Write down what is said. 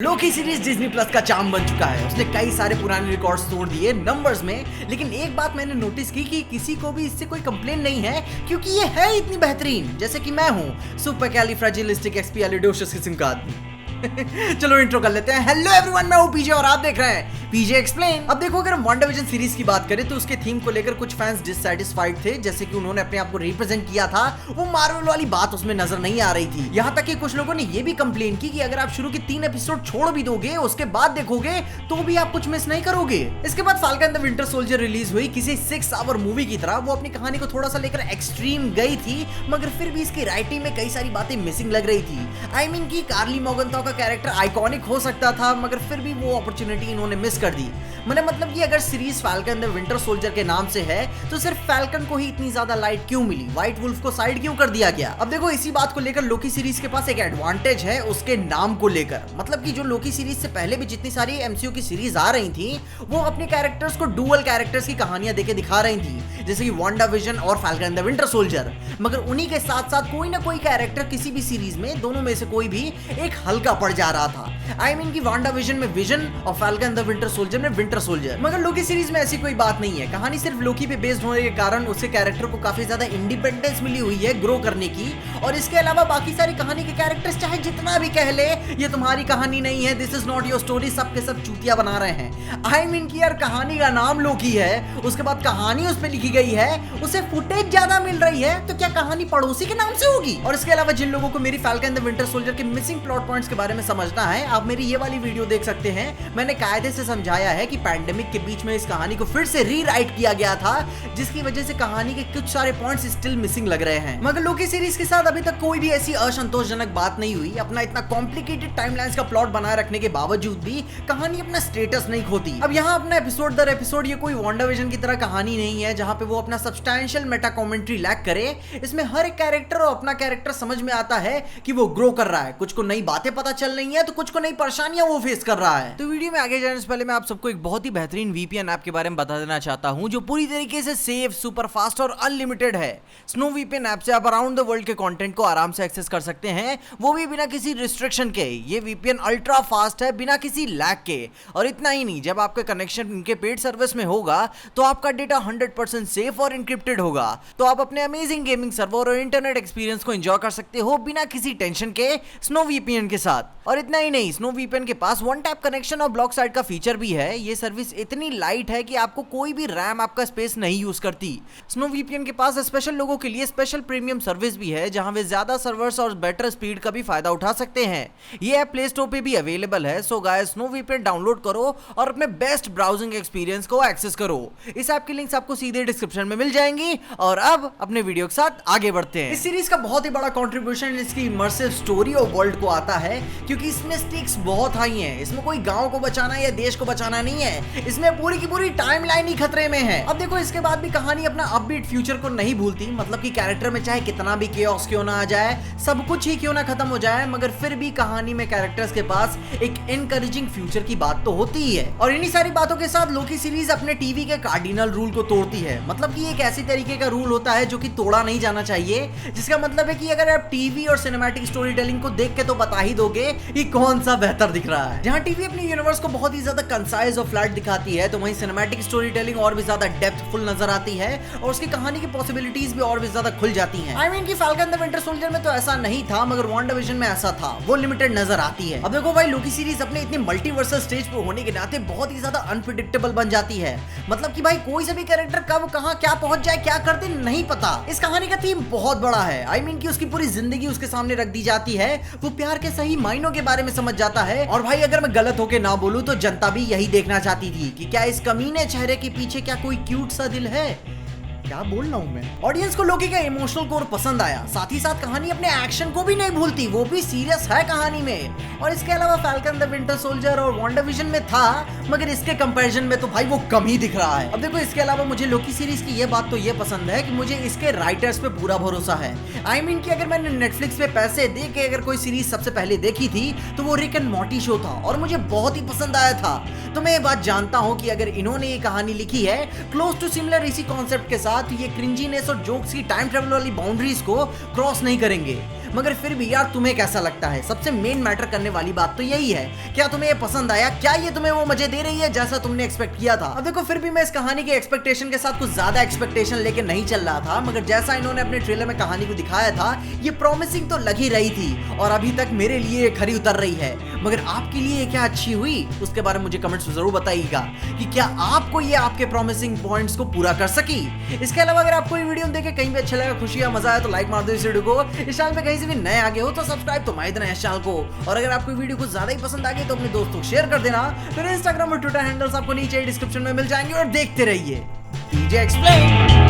Loki series Disney plus का charm बन चुका है। उसने कई सारे पुराने रिकॉर्ड्स तोड़ दिए नंबर्स में, लेकिन एक बात मैंने नोटिस की कि किसी को भी इससे कोई कंप्लेन नहीं है, क्योंकि ये है इतनी बेहतरीन। जैसे कि मैं हूँ सुपरकैलिफ्रैजिलिस्टिक्एक्सपियालिडोशियस किस्म का आदमी। चलो इंट्रो कर लेते हैं। हेलो एवरीवन, मैं हूं पीजे और आप देख रहे हैं पीजे एक्सप्लेन। अब देखो, अगर हम वांडाविजन सीरीज की बात करें तो उसके थीम को लेकर कुछ फैंस डिससैटिस्फाइड थे, जैसे कि उन्होंने अपने आप को रिप्रेजेंट किया था, वो मार्वल वाली बात उसमें नजर नहीं आ रही थी। यहाँ तक कि कुछ लोगों ने ये भी कंप्लेन की कि अगर आप शुरू के 3 एपिसोड छोड़ भी दोगे, उसके बाद देखोगे तो भी आप कुछ मिस नहीं करोगे। इसके बाद falcon the winter soldier release हुई। किसी 6 आवर मूवी की तरह वो अपनी कहानी को थोड़ा सा लेकर एक्सट्रीम गई थी, मगर फिर भी इसकी राइटिंग में कई सारी बातें मिसिंग लग रही थी। आई मीन की कार्ली मॉर्गनथॉ का कैरेक्टर आइकॉनिक हो सकता था, मगर फिर भी वो अपॉर्चुनिटी इन्होंने मिस कर दी। मैंने मतलब कि अगर series falcon the winter soldier के नाम से है तो सिर्फ फाल्कन को ही इतनी ज्यादा लाइट क्यों मिली, व्हाइट वुल्फ को साइड क्यों कर दिया गया। अब देखो, इसी बात को लेकर लोकी सीरीज के पास एक एडवांटेज है उसके नाम को लेकर। मतलब कि जो लोकी सीरीज से पहले भी जितनी सारी एमसीयू की सीरीज आ रही थी, वो अपने कैरेक्टर्स को डुअल कैरेक्टर्स की कहानियां देके दिखा रही थी, जैसे कि वांडाविजन और फाल्कन द विंटर सोल्जर। मगर उन्हीं के साथ साथ कोई ना कोई कैरेक्टर किसी भी सीरीज में, दोनों में से कोई भी एक हल्का पड़ जा रहा था। आई मीन की वांडाविजन में विजन और फाल्कन द विंटर सोल्जर में विंटर सोल्जर। मगर लोकी सीरीज में ऐसी कोई बात नहीं है। कहानी सिर्फ लोकी पे बेस्ड होने के कारण उसके कैरेक्टर को काफी ज्यादा इंडिपेंडेंस मिली हुई है ग्रो करने की। और इसके अलावा बाकी सारी कहानी के कैरेक्टर्स चाहे जितना भी कह ले ये तुम्हारी कहानी नहीं है, this is not your story, सब के सब चूतिया बना रहे हैं। आई मीन की यार, कहानी का नाम लोकी है, उसके बाद कहानी उस पे लिखी गई है, उसे फुटेज ज्यादा मिल रही है, तो क्या कहानी पड़ोसी के नाम से होगी। और इसके अलावा जिन लोगों को मेरी फाल्कन द विंटर सोल्जर के मिसिंग प्लॉट पॉइंट्स के बारे में समझना है, आप मेरी ये वाली वीडियो देख सकते हैं। मैंने कायदे से समझाया है कि पैंडेमिक के बीच में इस कहानी को फिर से रीराइट किया गया था, जिसकी वजह से कहानी के कुछ सारे पॉइंट्स स्टिल मिसिंग लग रहे हैं। मगर लोकी सीरीज के साथ अभी तक कोई भी ऐसी असंतोषजनक बात नहीं हुई। अपना इतना कॉम्प्लिकेटेड टाइमलाइंस का प्लॉट बनाए रखने के बावजूद भी कहानी अपना स्टेटस नहीं खोती। अब यहाँ अपना एपिसोड दर एपिसोड ये कोई वांडाविजन की तरह कहानी नहीं है, जहां पे वो अपना सब्सटैंशियल मेटा कमेंट्री लैक करे। इसमें हर एक कैरेक्टर और अपना कैरेक्टर समझ में आता है कि वो ग्रो कर रहा है, कुछ को नई बातें पता चल रही है, तो कुछ को नई परेशानियां वो फेस कर रहा है। तो वीडियो में आगे जाने से पहले मैं आप सबको एक बहुत ही बेहतरीन वीपीएन ऐप के बारे में बता देना चाहता हूं, जो पूरी तरीके से सेफ, सुपर फास्ट और अनलिमिटेड है। स्नो वीपीएन ऐप से आप अराउंड द वर्ल्ड के कंटेंट को आराम से एक्सेस कर सकते हैं, वो भी बिना किसी रिस्ट्रिक्शन के। ये वीपीएन अल्ट्रा फास्ट है, बिना किसी लैग के। और इतना ही नहीं, जब आपका कनेक्शन इनके पेड सर्विस में होगा तो आपका डेटा 100% सेफ और एन्क्रिप्टेड होगा। तो आप अपने अमेजिंग गेमिंग सर्वर और इंटरनेट एक्सपीरियंस को एंजॉय कर सकते हो बिना किसी टेंशन के स्नो वीपीएन के साथ। और इतना ही नहीं, स्नो वीपीएन के पास वन टैप कनेक्शन और ब्लॉक साइड का फीचर भी है। ये सर्विस इतनी लाइट है कि आपको कोई भी रैम आपका स्पेस नहीं यूज करती। स्नो वीपीएन के पास स्पेशल लोगों के लिए स्पेशल प्रीमियम सर्विस भी है, जहां वे ज्यादा सर्वर्स और बेटर स्पीड का भी फायदा उठा सकते हैं। ये ऐप प्ले स्टोर पे भी अवेलेबल है। So guys, snow VPN download करो और अपने बेस्ट ब्राउजिंग एक्सपीरियंस को एक्सेस करो। इस ऐप की लिंक्स आपको सीधे डिस्क्रिप्शन में मिल जाएंगी। और अब अपने वीडियो के साथ आगे बढ़ते हैं। इस सीरीज का बहुत ही बड़ा कंट्रीब्यूशन इसकी इमर्सिव स्टोरी और वर्ल्ड को आता है, क्योंकि इसमें स्टिक्स बहुत हाई हैं। इसमें कोई गांव को बचाना या देश को बचाना नहीं है, इसमें पूरी की पूरी टाइमलाइन ही खतरे में है। अब देखो, इसके बाद भी कहानी अपना अपबीट फ्यूचर को नहीं भूलती। मतलब कि कैरेक्टर में चाहे कितना भी केओस क्यों ना आ जाए, सब कुछ ही क्यों ना खत्म हो जाए, मगर फिर भी कहानी में कैरेक्टर्स के पास एक एनकरेजिंग फ्यूचर की बात तो होती ही है। और इन्हीं सारी बातों के साथ लोकी सीरीज अपने टीवी के कार्डिनल रूल को तोड़ती है। मतलब कि एक ऐसी तरीके का रूल होता है जो कि तोड़ा नहीं जाना चाहिए, जिसका मतलब है कि अगर आप टीवी और सिनेमैटिक स्टोरी टेलिंग को देख के तो बता ही दोगे कि कौन सा बेहतर दिख रहा है। जहां टीवी अपनी यूनिवर्स को बहुत ही ज्यादा कंसाइज और फ्लैट दिखाती है, तो वहीं सिनेमैटिक स्टोरी टेलिंग और भी ज्यादा डेप्थफुल नजर आती है और उसकी कहानी की पॉसिबिलिटीज भी और भी ज्यादा खुल जाती हैं। आई मीन कि फाल्कन द विंटर सोल्जर में तो ऐसा नहीं था, मगर वांडाविजन में ऐसा था, वो लिमिटेड नजर आती है। अब देखो भाई, लोकी सीरीज अपने इतने मल्टीवर्सल स्टेज पे होने के नाते बहुत ही ज्यादा अनप्रेडिक्टेबल बन जाती है। मतलब कि भाई कोई से भी कैरेक्टर कब कहां क्या पहुंच जाए, क्या कर दे, नहीं पता। इस कहानी का थीम बहुत बड़ा है। आई मीन कि उसकी पूरी जिंदगी उसके सामने रख दी जाती है। वो प्यार के सही मायनों के बारे में समझ जाता है। और भाई अगर मैं गलत होके ना बोलूं तो जनता भी यही देखना चाहती थी कि क्या इस कमीने चेहरे के पीछे क्या कोई क्यूट सा दिल है। क्या बोल रहा हूं मैं। ऑडियंस को लोकी का इमोशनल कोर पसंद आया, साथ ही साथ कहानी अपने एक्शन को भी नहीं भूलती, वो भी सीरियस है कहानी में। और इसके अलावा फाल्कन द विंटर सोल्जर और वांडाविजन में था, मगर इसके कंपैरिजन में तो भाई वो कम ही दिख रहा है। अब देखो, इसके अलावा मुझे लोकी सीरीज की ये बात तो ये पसंद है कि मुझे इसके राइटर्स पे पूरा भरोसा है। आई मीन कि अगर मैंने नेटफ्लिक्स पे पैसे दे के अगर कोई सीरीज सबसे पहले देखी थी तो वो रिक एंड मॉर्टी शो था, और मुझे बहुत ही पसंद आया था। तो मैं ये बात जानता हूं कि अगर इन्होंने ये कहानी लिखी है क्लोज टू सिमिलर इसी कॉन्सेप्ट के साथ, ये क्रिंजीनेस और जोक्स की टाइम ट्रेवल वाली बाउंड्रीज को क्रॉस नहीं करेंगे। मगर फिर भी यार तुम्हें कैसा लगता है? सबसे मेन मैटर करने वाली बात तो यही है, क्या तुम्हें ये पसंद आया? क्या ये तुम्हें वो मजे दे रही है जैसा तुमने एक्सपेक्ट किया था? अब देखो फिर भी मैं इस कहानी के एक्सपेक्टेशन के साथ कुछ ज्यादा एक्सपेक्टेशन लेके नहीं चल रहा था, मगर जैसा इन्होंने अपने ट्रेलर में कहानी को दिखाया था ये प्रॉमिसिंग तो लग ही रही थी और अभी तक मेरे लिए खरी उतर रही है। मगर आपके लिए क्या अच्छी हुई उसके बारे में मुझे कमेंट्स में जरूर बताइएगा कि क्या आपको ये आपके प्रॉमिसिंग पॉइंट्स को पूरा कर सकी। इसके अलावा अगर आपको ये वीडियो देखे कहीं भी अच्छा लगा, खुशी या मजा आया तो लाइक मार दो इस वीडियो को। इस चैनल पे कहीं से भी नए आगे हो तो सब्सक्राइब तो मार देना इस चैनल को। और अगर आपको वीडियो को ज्यादा ही पसंद आ गई तो अपने दोस्तों को शेयर कर देना। फिर इंस्टाग्राम और ट्विटर हैंडल्स आपको नीचे डिस्क्रिप्शन में मिल जाएंगे और देखते रहिए डीजे एक्सप्लेन।